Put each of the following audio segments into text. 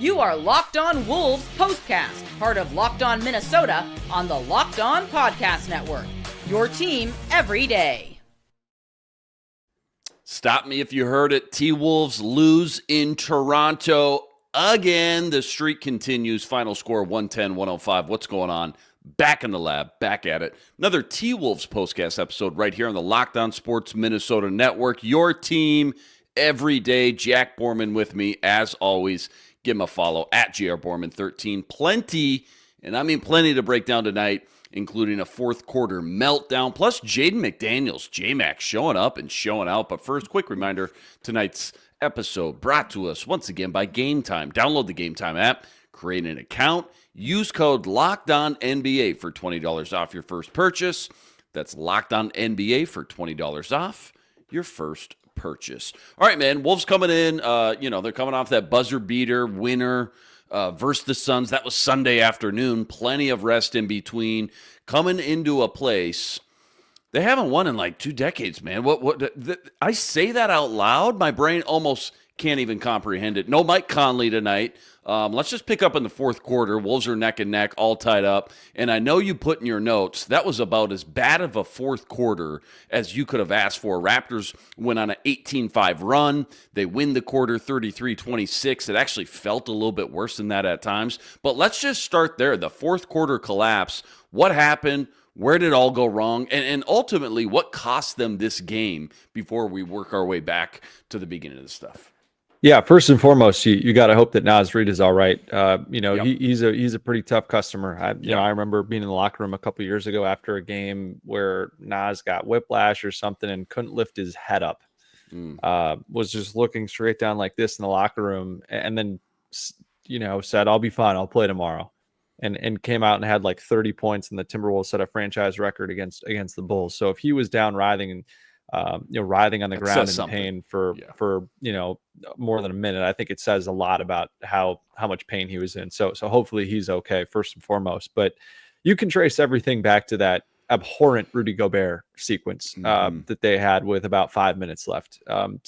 You are Locked On Wolves Postcast, part of Locked On Minnesota on the Locked On Podcast Network. Your team every day. Stop me if you heard it. T-Wolves lose in Toronto again. The streak continues. Final score 110-105. What's going on? Back in the lab, back at it. Another T-Wolves Postcast episode right here on the Locked On Sports Minnesota Network. Your team every day. Jack Borman with me, as always. Give him a follow at JRBorman13. Plenty, and I mean plenty to break down tonight, including a fourth quarter meltdown, plus Jaden McDaniels, J-Mac, showing up and showing out. But first, quick reminder, tonight's episode brought to us once again by Game Time. Download the Game Time app, create an account, use code LOCKEDONNBA for $20 off your first purchase. That's LOCKEDONNBA for $20 off your first purchase. All right, man, Wolves coming in, they're coming off that buzzer beater winner versus the Suns. That was Sunday afternoon. Plenty of rest in between. Coming into a place they haven't won in like 2 decades, man. I say that out loud. My brain almost can't even comprehend it. No Mike Conley tonight. Let's just pick up in the fourth quarter. Wolves are neck and neck, all tied up. And I know you put in your notes, that was about as bad of a fourth quarter as you could have asked for. Raptors went on an 18-5 run. They win the quarter 33-26. It actually felt a little bit worse than that at times. But let's just start there. The fourth quarter collapse. What happened? Where did it all go wrong? And ultimately, what cost them this game before we work our way back to the beginning of the stuff? Yeah, first and foremost, you got to hope that Naz Reid is all right. Yep. He's a pretty tough customer. I remember being in the locker room a couple years ago after a game where Naz got whiplash or something and couldn't lift his head up. Was just looking straight down like this in the locker room, and then said, "I'll be fine. I'll play tomorrow," and came out and had like 30 points, and the Timberwolves set a franchise record against the Bulls. So if he was down writhing and writhing on the ground in pain for more than a minute, I think it says a lot about how much pain he was in. So hopefully he's okay, first and foremost. But you can trace everything back to that abhorrent Rudy Gobert sequence that they had with about 5 minutes left. Gobert,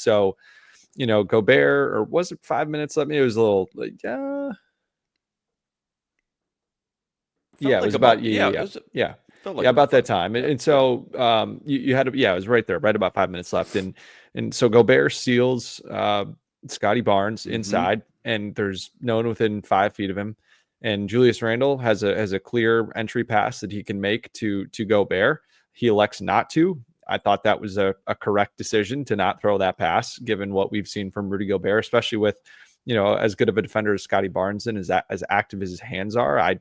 or was it 5 minutes left? Maybe it was a little it was about that time. And so you had it was right there, right about 5 minutes left. And so Gobert seals Scotty Barnes inside, and there's no one within 5 feet of him. And Julius Randle has a clear entry pass that he can make to Gobert. He elects not to. I thought that was a correct decision to not throw that pass, given what we've seen from Rudy Gobert, especially with, as good of a defender as Scotty Barnes and as active as his hands are. I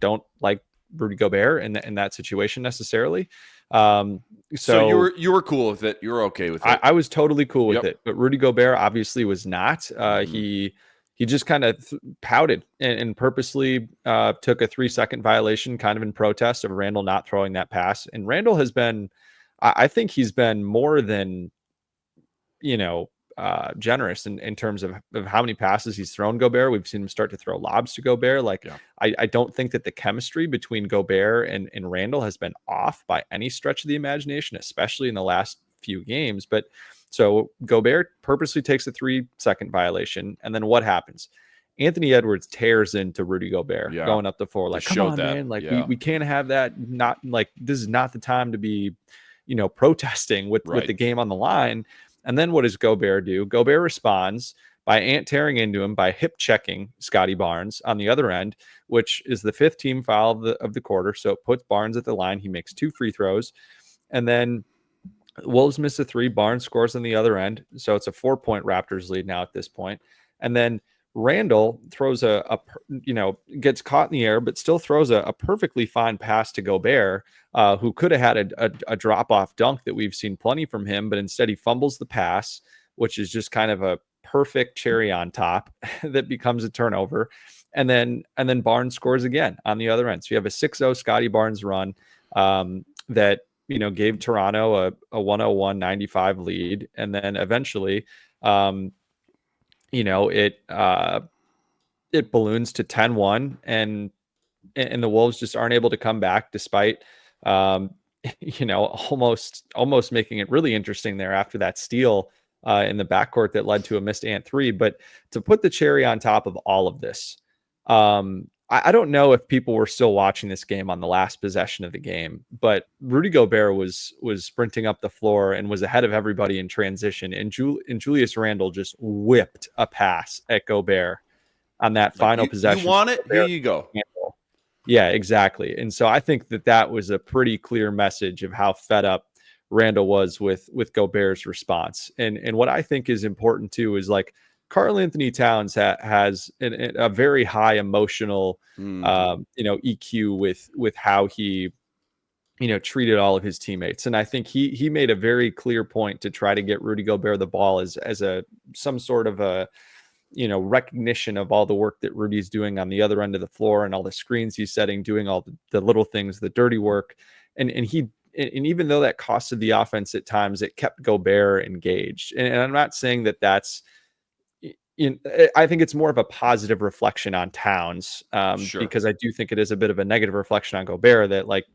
don't like Rudy Gobert in that situation necessarily. So you were cool with it. You were okay with it. I was totally cool with it, but Rudy Gobert obviously was not. He just kind of pouted and purposely took a 3-second violation kind of in protest of Randle not throwing that pass. And Randle has been, I think he's been more than, generous in terms of how many passes he's thrown Gobert. We've seen him start to throw lobs to Gobert. I don't think that the chemistry between Gobert and Randle has been off by any stretch of the imagination, especially in the last few games. But so Gobert purposely takes a 3-second violation. And then what happens? Anthony Edwards tears into Rudy Gobert going up the floor. Like, come on, man. We can't have that. Not like, this is not the time to be, protesting with the game on the line. And then what does Gobert do? Gobert responds by tearing into him, by hip checking Scotty Barnes on the other end, which is the 5th team foul of the quarter. So it puts Barnes at the line. He makes 2 free throws. And then Wolves miss a 3. Barnes scores on the other end. So it's a 4-point Raptors lead now at this point. And then Randle throws gets caught in the air, but still throws a perfectly fine pass to Gobert, who could have had a drop-off dunk that we've seen plenty from him, but instead he fumbles the pass, which is just kind of a perfect cherry on top that becomes a turnover. And then Barnes scores again on the other end. So you have a 6-0 Scotty Barnes run that gave Toronto a 101-95 lead. And then eventually it balloons to 10-1, and the Wolves just aren't able to come back despite, almost making it really interesting there after that steal in the backcourt that led to a missed and three. But to put the cherry on top of all of this, I don't know if people were still watching this game on the last possession of the game, but Rudy Gobert was sprinting up the floor and was ahead of everybody in transition. And Julius Randle just whipped a pass at Gobert on that final possession. You want it? Here you go. Yeah, exactly. And so I think that was a pretty clear message of how fed up Randle was with Gobert's response. And what I think is important too is like Karl Anthony Towns has a very high emotional, EQ with how he, treated all of his teammates. And I think he made a very clear point to try to get Rudy Gobert the ball as some sort of a, recognition of all the work that Rudy's doing on the other end of the floor and all the screens he's setting, doing all the little things, the dirty work. And even though that costed the offense at times, it kept Gobert engaged. And I'm not saying that's, I think it's more of a positive reflection on Towns, because I do think it is a bit of a negative reflection on Gobert that like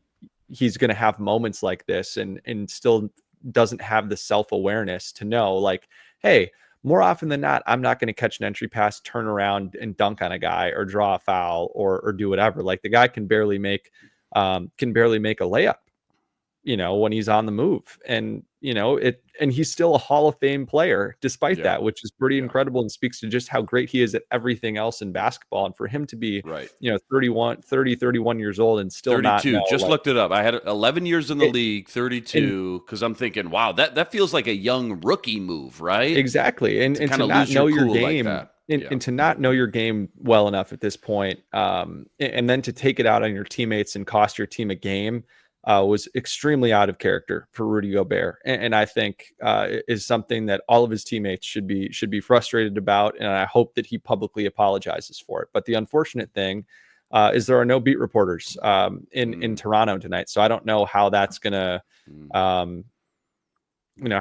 he's going to have moments like this and still doesn't have the self-awareness to know like, hey, more often than not, I'm not going to catch an entry pass, turn around and dunk on a guy or draw a foul or do whatever. Like the guy can barely make a layup, when he's on the move. And, and he's still a Hall of Fame player despite that, which is pretty incredible and speaks to just how great he is at everything else in basketball. And for him to be, 31 years old and still 32, looked it up. I had 11 years in the league, 32, because I'm thinking, wow, that feels like a young rookie move, right? Exactly. And to not know your game. And to not know your game well enough at this point, and then to take it out on your teammates and cost your team a game, was extremely out of character for Rudy Gobert, and I think is something that all of his teammates should be frustrated about, and I hope that he publicly apologizes for it. But the unfortunate thing is there are no beat reporters in Toronto tonight, so I don't know how that's gonna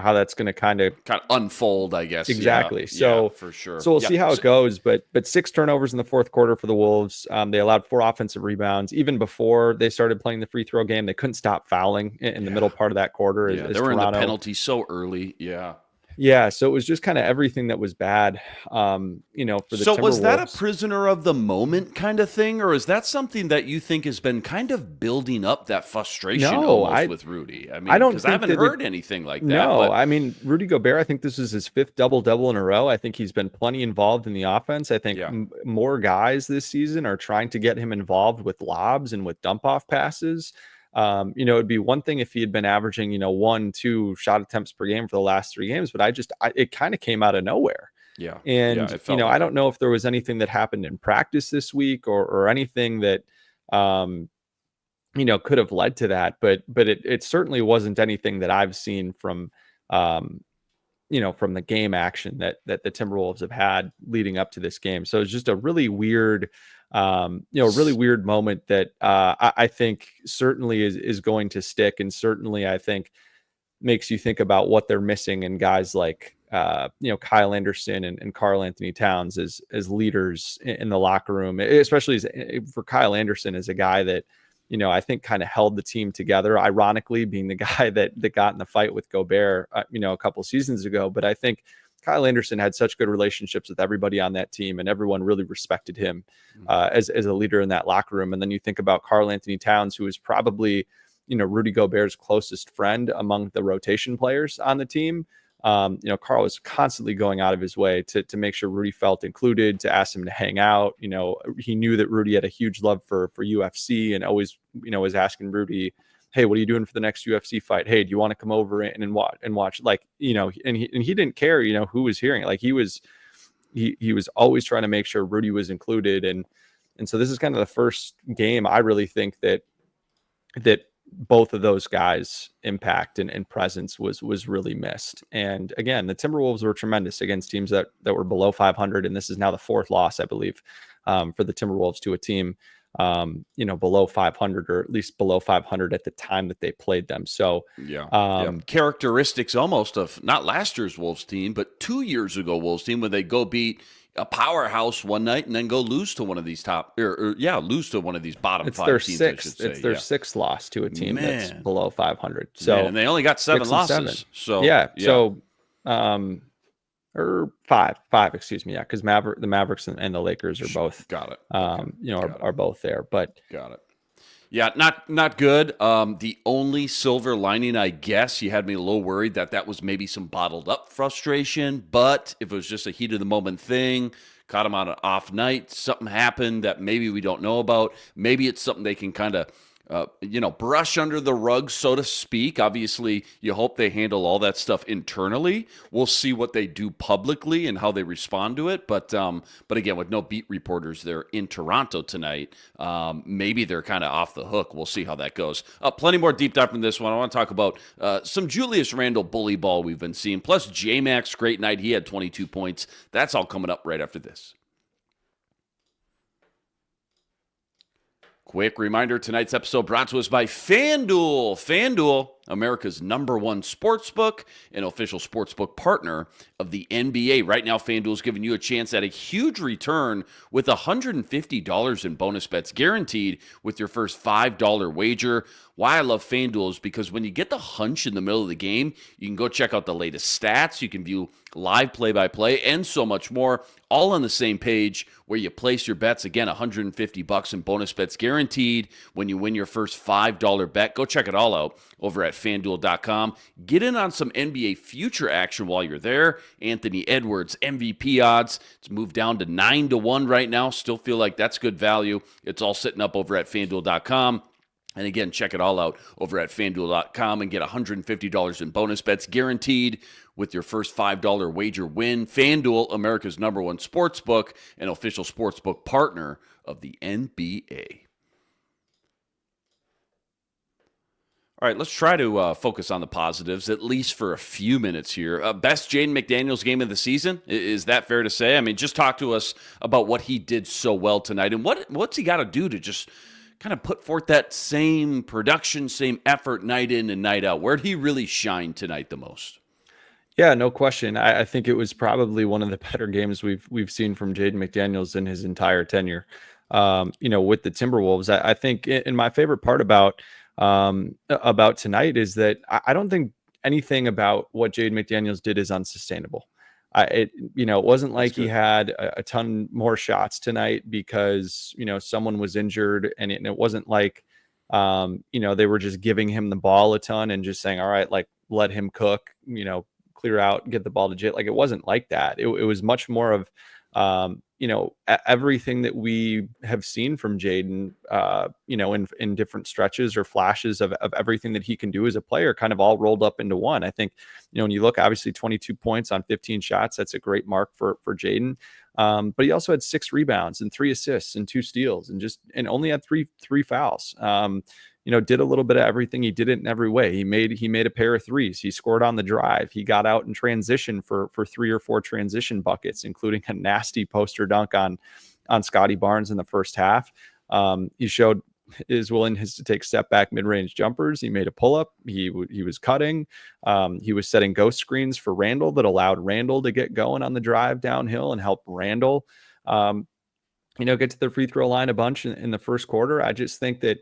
how that's going to kind of unfold, I guess. Exactly. For sure. So we'll see how it goes, but 6 turnovers in the fourth quarter for the Wolves. They allowed 4 offensive rebounds. Even before they started playing the free throw game, they couldn't stop fouling in the middle part of that quarter. They were in the penalty so early. Yeah, so it was just kind of everything that was bad, for the Timberwolves. So was that a prisoner of the moment kind of thing, or is that something that you think has been kind of building up that frustration with Rudy? I mean, because I haven't heard anything like that. No, I mean, Rudy Gobert, I think this is his 5th double-double in a row. I think he's been plenty involved in the offense. I think more guys this season are trying to get him involved with lobs and with dump-off passes. It'd be one thing if he had been averaging, 1-2 shot attempts per game for the last 3 games, but it kind of came out of nowhere. I don't know if there was anything that happened in practice this week or anything that, could have led to that, but it certainly wasn't anything that I've seen from the game action that the Timberwolves have had leading up to this game. So it's just a really weird, really weird moment that I think certainly is going to stick, and certainly I think makes you think about what they're missing in guys like Kyle Anderson and Karl Anthony Towns as leaders in the locker room, especially for Kyle Anderson as a guy that I think kind of held the team together, ironically being the guy that got in the fight with Gobert a couple seasons ago. But I think Kyle Anderson had such good relationships with everybody on that team, and everyone really respected him as a leader in that locker room. And then you think about Karl Anthony Towns, who is probably, Rudy Gobert's closest friend among the rotation players on the team. Karl was constantly going out of his way to make sure Rudy felt included, to ask him to hang out. He knew that Rudy had a huge love for UFC and always, was asking Rudy, hey, what are you doing for the next UFC fight? Hey, do you want to come over and watch? Like, and he didn't care, who was hearing it. Like he was always trying to make sure Rudy was included. And so this is kind of the first game I really think that both of those guys' impact and presence was really missed. And again, the Timberwolves were tremendous against teams that were below 500. And this is now the 4th loss, I believe, for the Timberwolves to a team below 500, or at least below 500 at the time that they played them. So characteristics almost of not last year's Wolves team, but 2 years ago Wolves team, when they go beat a powerhouse one night and then go lose to one of these lose to one of these bottom 5 teams. It's their 6th loss to a team that's below 500. So and they only got 7 losses. So or five, excuse me. Yeah. Cause the Mavericks and the Lakers are both, got it. Okay. are both there, but got it. Yeah, not good. The only silver lining, I guess, you had me a little worried that was maybe some bottled up frustration. But if it was just a heat of the moment thing, caught him on an off night, something happened that maybe we don't know about. Maybe it's something they can kind of brush under the rug, so to speak. Obviously, you hope they handle all that stuff internally. We'll see what they do publicly and how they respond to it. But again, with no beat reporters there in Toronto tonight, maybe they're kind of off the hook. We'll see how that goes. Plenty more deep dive from this one. I want to talk about some Julius Randle bully ball we've been seeing. Plus, J-Max, great night. He had 22 points. That's all coming up right after this. Quick reminder, tonight's episode brought to us by FanDuel. FanDuel, America's #1 sportsbook and official sportsbook partner of the NBA. Right now, FanDuel is giving you a chance at a huge return with $150 in bonus bets guaranteed with your first $5 wager. Why I love FanDuel is because when you get the hunch in the middle of the game, you can go check out the latest stats. You can view live play-by-play and so much more, all on the same page where you place your bets. Again, $150 in bonus bets guaranteed when you win your first $5 bet. Go check it all out over at FanDuel.com. Get in on some NBA future action while you're there. Anthony Edwards, MVP odds. It's moved down to 9-1 right now. Still feel like that's good value. It's all sitting up over at FanDuel.com. And again, check it all out over at FanDuel.com and get $150 in bonus bets guaranteed with your first $5 wager win. FanDuel, America's #1 sportsbook and official sportsbook partner of the NBA. All right, let's try to focus on the positives, at least for a few minutes here. Best Jaden McDaniels game of the season? Is that fair to say? I mean, just talk to us about what he did so well tonight and what's he got to do to just kind of put forth that same production, same effort night in and night out. Where'd he really shine tonight the most? Yeah, no question. I think it was probably one of the better games we've seen from Jaden McDaniels in his entire tenure. With the Timberwolves, I think, in my favorite part about tonight is that I don't think anything about what Jaden McDaniels did is unsustainable. It wasn't like he had a ton more shots tonight because, someone was injured, and it wasn't like, they were just giving him the ball a ton and just saying, all right, like, let him cook, clear out, get the ball to Jay. Like, it wasn't like that. It was much more of, everything that we have seen from Jaden, in different stretches or flashes of everything that he can do as a player, kind of all rolled up into one. I think, when you look, obviously 22 points on 15 shots, that's a great mark for Jaden. But he also had 6 rebounds and 3 assists and 2 steals and only had three fouls. Did a little bit of everything. He did it in every way. He made a pair of threes. He scored on the drive. He got out in transition for 3 or 4 transition buckets, including a nasty poster dunk on Scotty Barnes in the first half. He showed his willingness to take step back mid-range jumpers. He made a pull-up. He was cutting. He was setting ghost screens for Randle that allowed Randle to get going on the drive downhill and help Randle, get to the free throw line a bunch in the first quarter. I just think that,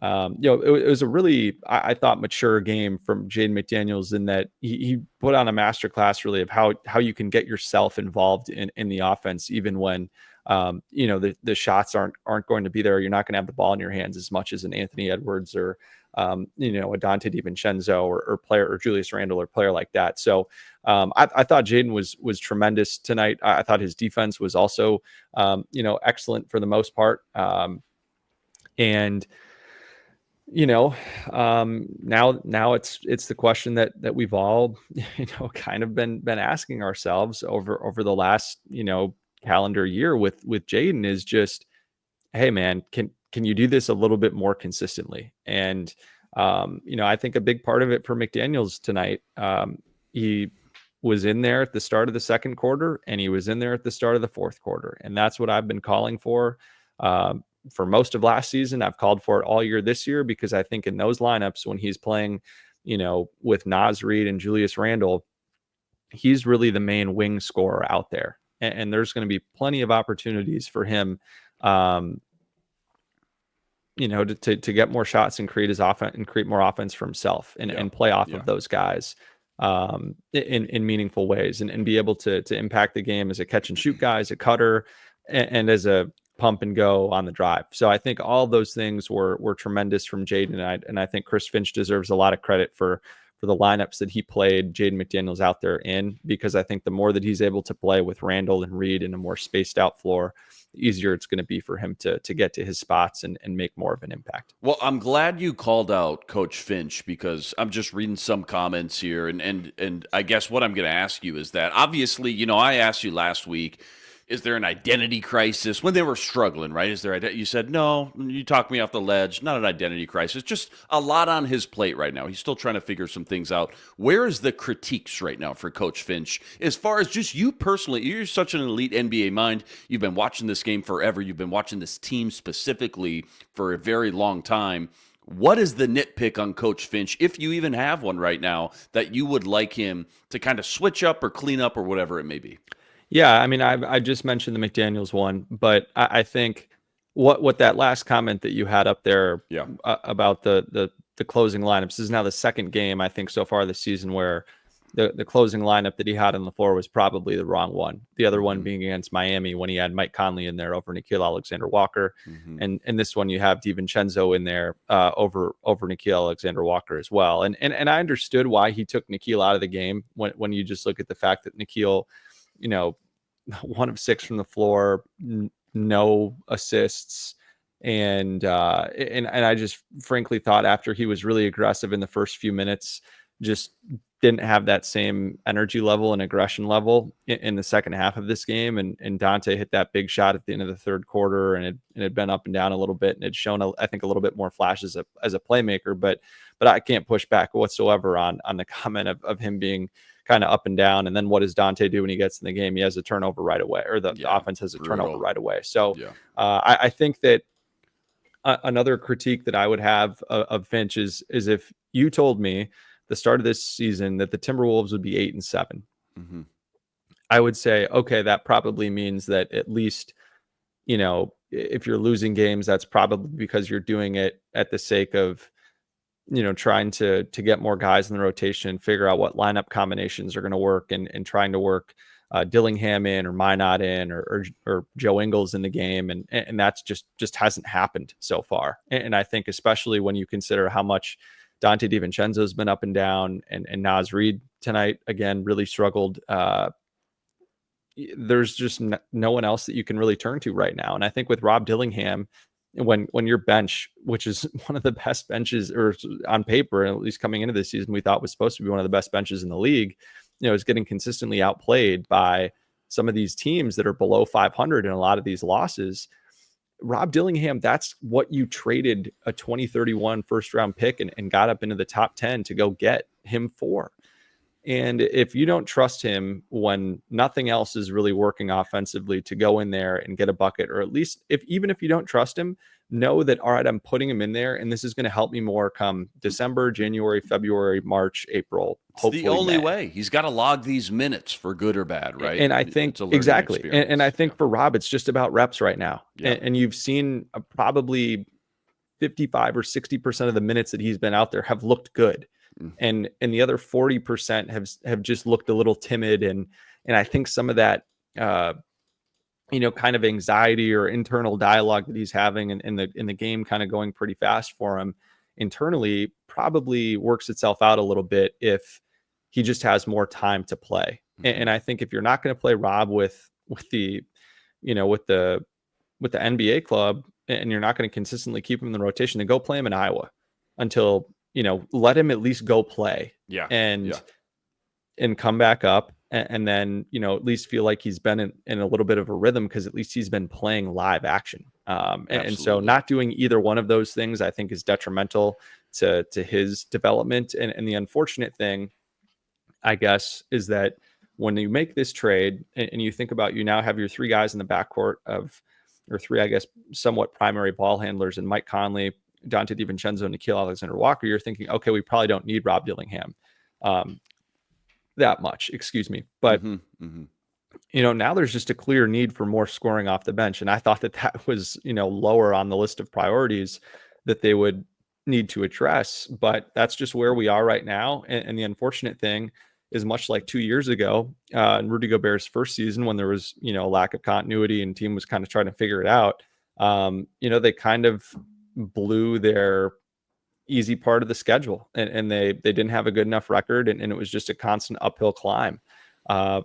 it was a really, I thought, mature game from Jaden McDaniels in that he put on a masterclass really of how you can get yourself involved in the offense, even when, the shots aren't going to be there. You're not going to have the ball in your hands as much as an Anthony Edwards or, a Dante DiVincenzo or Julius Randle or player like that. So I thought Jaden was tremendous tonight. I thought his defense was also, excellent for the most part. Now it's the question that we've all, kind of been asking ourselves over the last, calendar year with Jaden is just, hey man, can you do this a little bit more consistently? And, I think a big part of it for McDaniels tonight, he was in there at the start of the second quarter and he was in there at the start of the fourth quarter. And that's what I've been calling for most of last season. I've called for it all year this year, because I think in those lineups, when he's playing, with Naz Reid and Julius Randle, he's really the main wing scorer out there. And there's going to be plenty of opportunities for him, to get more shots and create his offense and create more offense for himself and play off of those guys. in meaningful ways, and be able to impact the game as a catch and shoot guy, as a cutter, and as a pump and go on the drive. So I think all those things were tremendous from Jaden, and I think Chris Finch deserves a lot of credit for the lineups that he played Jaden McDaniels out there in, because I think the more that he's able to play with Randle and Reed in a more spaced out floor, the easier it's going to be for him to get to his spots and make more of an impact. Well, I'm glad you called out Coach Finch, because I'm just reading some comments here, and I guess what I'm going to ask you is that, obviously, I asked you last week, is there an identity crisis when they were struggling, right? You said, no, you talked me off the ledge, not an identity crisis, just a lot on his plate right now. He's still trying to figure some things out. Where is the critiques right now for Coach Finch? As far as just you personally, you're such an elite NBA mind. You've been watching this game forever. You've been watching this team specifically for a very long time. What is the nitpick on Coach Finch, if you even have one right now, that you would like him to kind of switch up or clean up or whatever it may be? Yeah, I mean, I just mentioned the McDaniels one, but I think what that last comment that you had up there about the closing lineups, this is now the second game, I think, so far this season where the closing lineup that he had on the floor was probably the wrong one. The other one being against Miami when he had Mike Conley in there over Nickeil Alexander-Walker. And this one you have DiVincenzo in there over Nickeil Alexander-Walker as well. And I understood why he took Nickeil out of the game when you just look at the fact that Nickeil, 1 of 6 from the floor, no assists. And I just frankly thought after he was really aggressive in the first few minutes, just didn't have that same energy level and aggression level in the second half of this game. And Dante hit that big shot at the end of the third quarter, and it had been up and down a little bit, and it shown, I think, a little bit more flashes as a playmaker. But I can't push back whatsoever on the comment of him being kind of up and down. And then what does Dante do when he gets in the game? He has a turnover right away, or the offense has a turnover right away. So I think that another critique that I would have of Finch is if you told me the start of this season that the Timberwolves would be 8-7, I would say, okay, that probably means that at least, if you're losing games, that's probably because you're doing it at the sake of, trying to get more guys in the rotation and figure out what lineup combinations are going to work, and trying to work Dillingham in or Minot in or Joe Ingles in the game. And that's just hasn't happened so far. And I think especially when you consider how much Dante DiVincenzo has been up and down, and Naz Reid tonight, again, really struggled. There's just no one else that you can really turn to right now. And I think with Rob Dillingham, when your bench, which is one of the best benches, or on paper, at least coming into this season, we thought was supposed to be one of the best benches in the league, is getting consistently outplayed by some of these teams that are below 500 in a lot of these losses. Rob Dillingham, that's what you traded a 2031 first round pick and got up into the top 10 to go get him for. And if you don't trust him when nothing else is really working offensively to go in there and get a bucket, or at least even if you don't trust him, know that, all right, I'm putting him in there, and this is going to help me more come December, January, February, March, April. It's the only way. He's got to log these minutes for good or bad, right? And I think exactly. And I think for Rob, it's just about reps right now. Yeah. And you've seen probably 55 or 60% of the minutes that he's been out there have looked good. And the other 40% have just looked a little timid. And I think some of that, kind of anxiety or internal dialogue that he's having in the game, kind of going pretty fast for him internally, probably works itself out a little bit if he just has more time to play. And I think if you're not going to play Rob with the NBA club, and you're not going to consistently keep him in the rotation, then go play him in Iowa until, let him at least go play and come back up. And then, at least feel like he's been in a little bit of a rhythm, because at least he's been playing live action. And so not doing either one of those things, I think, is detrimental to his development. And the unfortunate thing, I guess, is that when you make this trade and you think about, you now have your 3 guys in the backcourt or 3, I guess, somewhat primary ball handlers, and Mike Conley, Dante DiVincenzo, and Nickeil Alexander-Walker, you're thinking, okay, we probably don't need Rob Dillingham that much, but now there's just a clear need for more scoring off the bench. And I thought that was, lower on the list of priorities that they would need to address, but that's just where we are right now. And the unfortunate thing is much like 2 years ago in Rudy Gobert's first season, when there was, a lack of continuity and team was kind of trying to figure it out. They kind of blew their easy part of the schedule, and they didn't have a good enough record, and it was just a constant uphill climb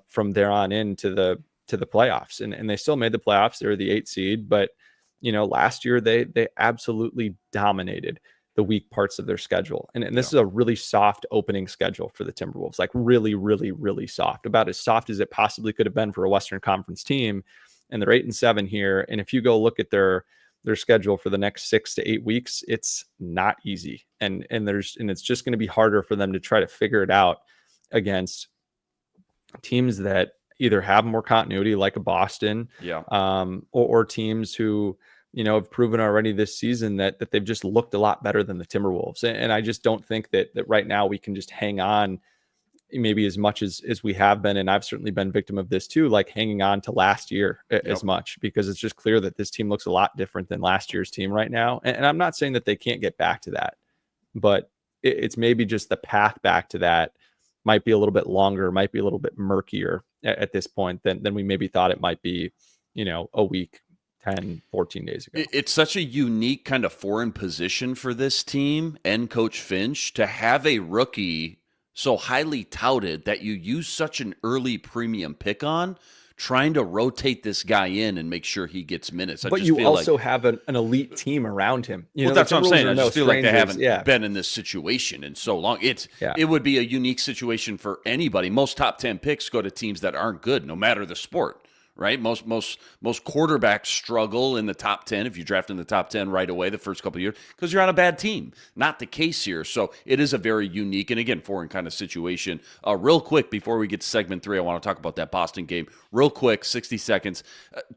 from there on into the playoffs, and they still made the playoffs. They were the 8th seed, but last year they absolutely dominated the weak parts of their schedule, and this is a really soft opening schedule for the Timberwolves, like really, really, really soft, about as soft as it possibly could have been for a Western Conference team. And they're 8-7 here, and if you go look at their schedule for the next 6 to 8 weeks, it's not easy. And it's just going to be harder for them to try to figure it out against teams that either have more continuity, like a Boston, or teams who, have proven already this season that they've just looked a lot better than the Timberwolves. And I just don't think that right now we can just hang on maybe as much as we have been. And I've certainly been victim of this too, like hanging on to last year as much, because it's just clear that this team looks a lot different than last year's team right now. And I'm not saying that they can't get back to that, but it's maybe just the path back to that might be a little bit longer, might be a little bit murkier at this point than we maybe thought it might be, a week, 10, 14 days ago. It's such a unique kind of foreign position for this team and Coach Finch to have a rookie so highly touted that you use such an early premium pick on, trying to rotate this guy in and make sure he gets minutes. But you also have an elite team around him. That's what I'm saying. I just feel like they haven't been in this situation in so long. It would be a unique situation for anybody. Most top 10 picks go to teams that aren't good, no matter the sport. Right? Most quarterbacks struggle in the top 10 if you draft in the top 10 right away the first couple of years because you're on a bad team. Not the case here. So it is a very unique and, again, foreign kind of situation. Real quick, before we get to segment 3, I want to talk about that Boston game. Real quick, 60 seconds.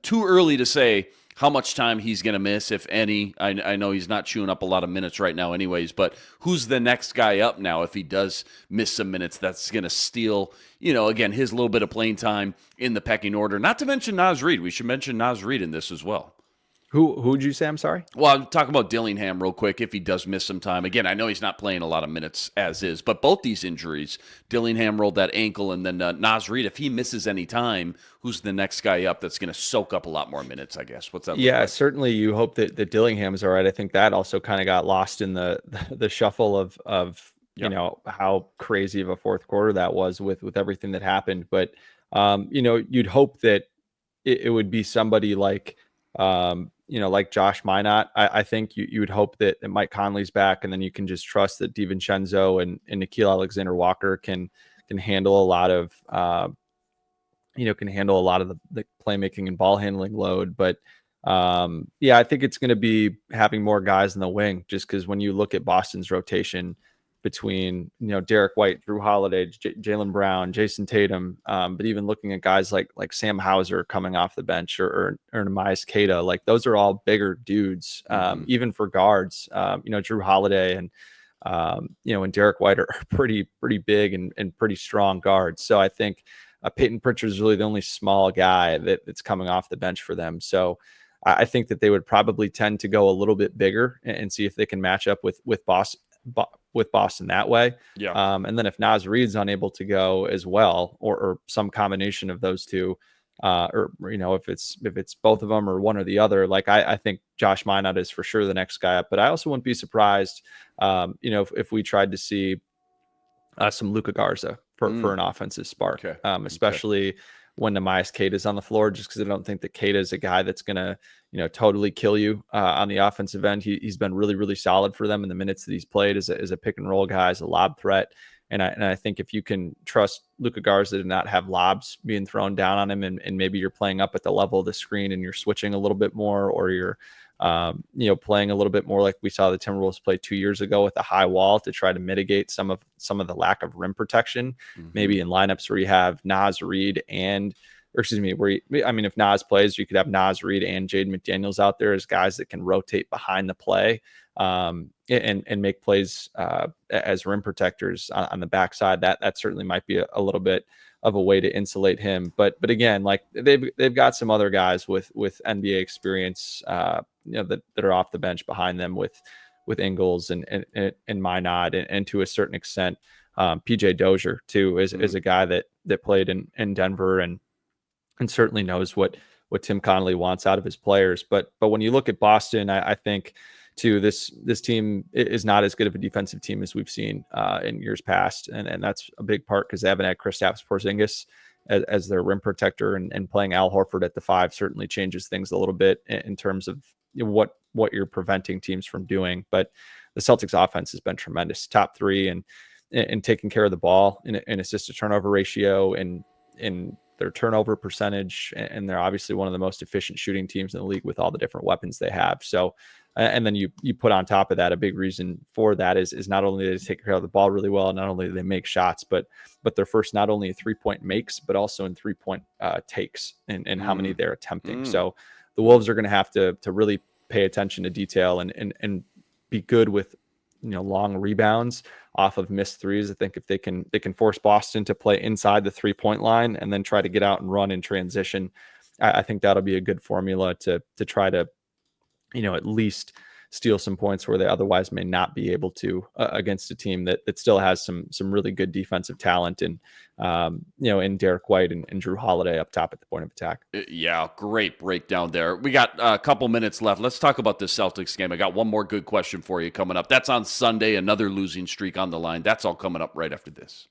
Too early to say how much time he's going to miss, if any. I know he's not chewing up a lot of minutes right now anyways, but who's the next guy up now if he does miss some minutes that's going to steal, again, his little bit of playing time in the pecking order? Not to mention Naz Reid. We should mention Naz Reid in this as well. Who'd you say? I'm sorry. Well, I'm talking about Dillingham real quick. If he does miss some time, again, I know he's not playing a lot of minutes as is, but both these injuries, Dillingham rolled that ankle, and then Naz Reid, if he misses any time, who's the next guy up that's going to soak up a lot more minutes? I guess. What's that? Yeah, certainly. You hope that Dillingham's all right. I think that also kind of got lost in the shuffle of how crazy of a fourth quarter that was with everything that happened. But you'd hope that it would be somebody like. Like Josh Minott. I think you would hope that Mike Conley's back, and then you can just trust that DiVincenzo and Nickeil Alexander-Walker can handle a lot of the playmaking and ball handling load. But I think it's going to be having more guys in the wing, just because when you look at Boston's rotation between Derek White, Drew Holiday, Jaylen Brown, Jason Tatum, but even looking at guys like Sam Hauser coming off the bench or Nehemias Queta, like those are all bigger dudes. Even for guards, Drew Holiday and Derek White are pretty big and pretty strong guards. So I think Peyton Pritchard is really the only small guy that's coming off the bench for them. So I think that they would probably tend to go a little bit bigger and see if they can match up with Boston that way. And then if Naz Reid's unable to go as well, or some combination of those two, if it's both of them or one or the other, like I think Josh Minott is for sure the next guy up. But I also wouldn't be surprised, if we tried to see some Luka Garza for an offensive spark, especially when Nehemias Queta is on the floor, just because I don't think that Queta is a guy that's going to, totally kill you on the offensive end. He's been really, really solid for them in the minutes that he's played as a pick and roll guy, as a lob threat. And I think if you can trust Luka Garza to not have lobs being thrown down on him, and maybe you're playing up at the level of the screen and you're switching a little bit more, or you're playing a little bit more like we saw the Timberwolves play 2 years ago with a high wall to try to mitigate some of the lack of rim protection. Maybe in lineups where you have Naz Reid if Naz plays, you could have Naz Reid and Jaden McDaniels out there as guys that can rotate behind the play and make plays as rim protectors on the backside. That certainly might be a little bit of a way to insulate him. But again, like they've got some other guys with NBA experience, that are off the bench behind them with Ingles and Minott and to a certain extent, PJ Dozier too is a guy that played in Denver and certainly knows what Tim Connolly wants out of his players. But when you look at Boston, I think too, this team is not as good of a defensive team as we've seen in years past. And that's a big part because they haven't had Kristaps Porzingis as their rim protector, and playing Al Horford at the 5 certainly changes things a little bit in terms of what you're preventing teams from doing. But the Celtics offense has been tremendous, top 3 and taking care of the ball in assist to turnover ratio and in their turnover percentage. And they're obviously one of the most efficient shooting teams in the league with all the different weapons they have. So, and then you put on top of that, a big reason for that is not only do they take care of the ball really well, not only do they make shots, but they're first not only in 3-point makes, but also in 3-point takes and how many they're attempting. So the Wolves are going to have to really pay attention to detail and be good with long rebounds off of missed threes. I think if they can force Boston to play inside the 3-point line and then try to get out and run in transition, I think that'll be a good formula to try to at least steal some points where they otherwise may not be able to against a team that still has some really good defensive talent and in Derek White and Drew Holiday up top at the point of attack. Yeah, great breakdown there. We got a couple minutes left. Let's talk about this Celtics game. I got one more good question for you coming up. That's on Sunday, another losing streak on the line. That's all coming up right after this.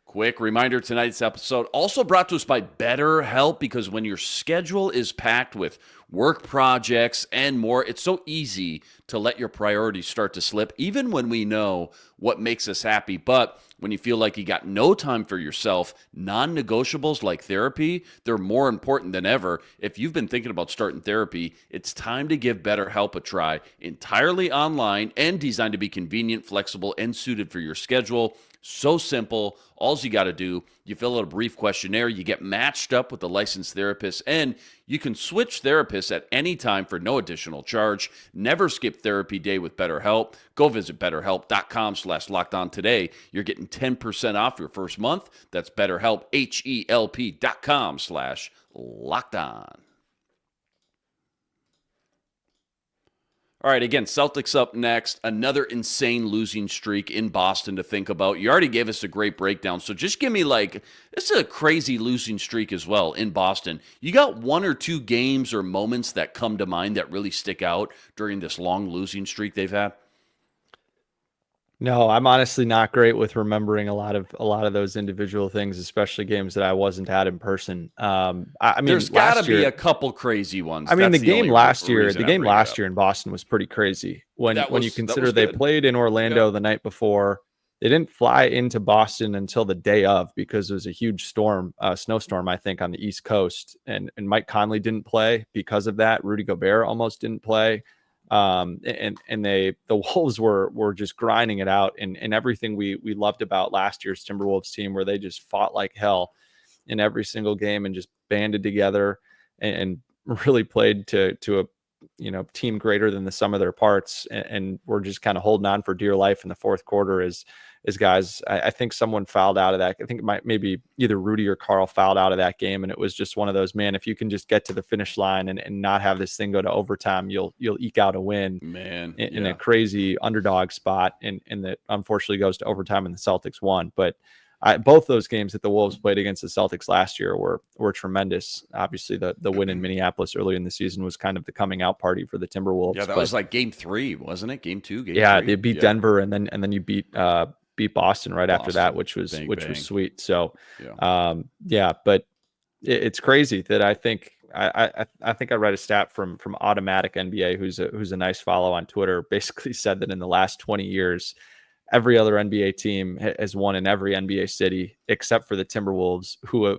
Quick reminder, tonight's episode also brought to us by BetterHelp, because when your schedule is packed with work projects and more, it's so easy to let your priorities start to slip, even when we know what makes us happy. But when you feel like you got no time for yourself, non-negotiables like therapy, they're more important than ever. If you've been thinking about starting therapy, it's time to give BetterHelp a try. Entirely online and designed to be convenient, flexible, and suited for your schedule. So simple. All you got to do, you fill out a brief questionnaire, you get matched up with a licensed therapist, and you can switch therapists at any time for no additional charge. Never skip therapy day with BetterHelp. Go visit BetterHelp.com/lockedon today. You're getting 10% off your first month. That's BetterHelp, HELP.com/lockedon. All right, again, Celtics up next. Another insane losing streak in Boston to think about. You already gave us a great breakdown, so just give me this is a crazy losing streak as well in Boston. You got one or two games or moments that come to mind that really stick out during this long losing streak they've had? No, I'm honestly not great with remembering a lot of those individual things, especially games that I wasn't at in person. I mean, there's got to be a couple crazy ones. I mean, the game last year in Boston was pretty crazy. When you consider they played in Orlando the night before, they didn't fly into Boston until the day of because it was a huge snowstorm, I think, on the East Coast, and Mike Conley didn't play because of that. Rudy Gobert almost didn't play. And the Wolves were just grinding it out, and everything we loved about last year's Timberwolves team, where they just fought like hell in every single game and just banded together and really played to a team greater than the sum of their parts, and we're just kind of holding on for dear life in the fourth quarter as guys. I think someone fouled out of that. I think maybe either Rudy or Carl fouled out of that game, and it was just one of those, man, if you can just get to the finish line and not have this thing go to overtime, you'll eke out a win, man, in a crazy underdog spot, and that unfortunately goes to overtime and the Celtics won. But both those games that the Wolves played against the Celtics last year were tremendous. Obviously, the win in Minneapolis early in the season was kind of the coming out party for the Timberwolves. Yeah, that was like game 3, wasn't it? Game 2, yeah, 3? They beat Denver, and then you beat Boston after that, which was sweet. So, but it's crazy that I think I read a stat from Automatic NBA, who's a nice follow on Twitter, basically said that in the last 20 years, every other NBA team has won in every NBA city except for the Timberwolves, who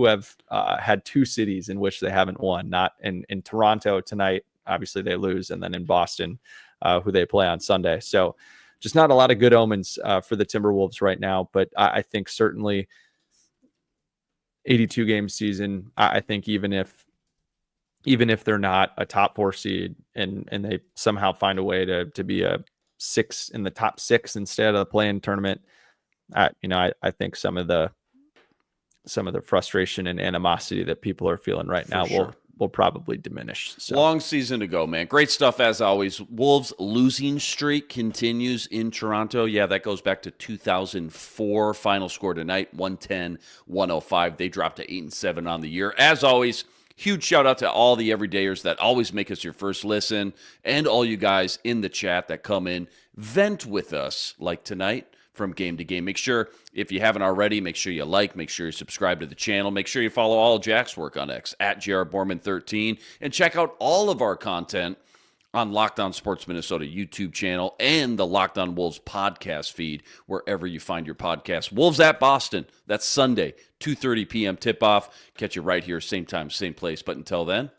have had 2 cities in which they haven't won. Not in Toronto tonight, obviously they lose, and then in Boston, who they play on Sunday. So just not a lot of good omens for the Timberwolves right now. But I think certainly 82 game season. I think even if they're not a top 4 seed and they somehow find a way to be a 6 in the top 6 instead of the play-in tournament, I think some of the frustration and animosity that people are feeling right now will probably diminish. So. Long season to go, man. Great stuff as always. Wolves losing streak continues in Toronto. Yeah, that goes back to 2004. Final score tonight, 110-105. They dropped to 8-7 on the year. As always, huge shout out to all the everydayers that always make us your first listen, and all you guys in the chat that come in, vent with us like tonight from game to game. Make sure, if you haven't already, make sure you like, make sure you subscribe to the channel, make sure you follow all Jack's work on X at JRBorman13, and check out all of our content on Locked On Sports Minnesota YouTube channel and the Locked On Wolves podcast feed, wherever you find your podcast. Wolves at Boston, that's Sunday, 2:30 p.m. tip-off. Catch you right here, same time, same place. But until then,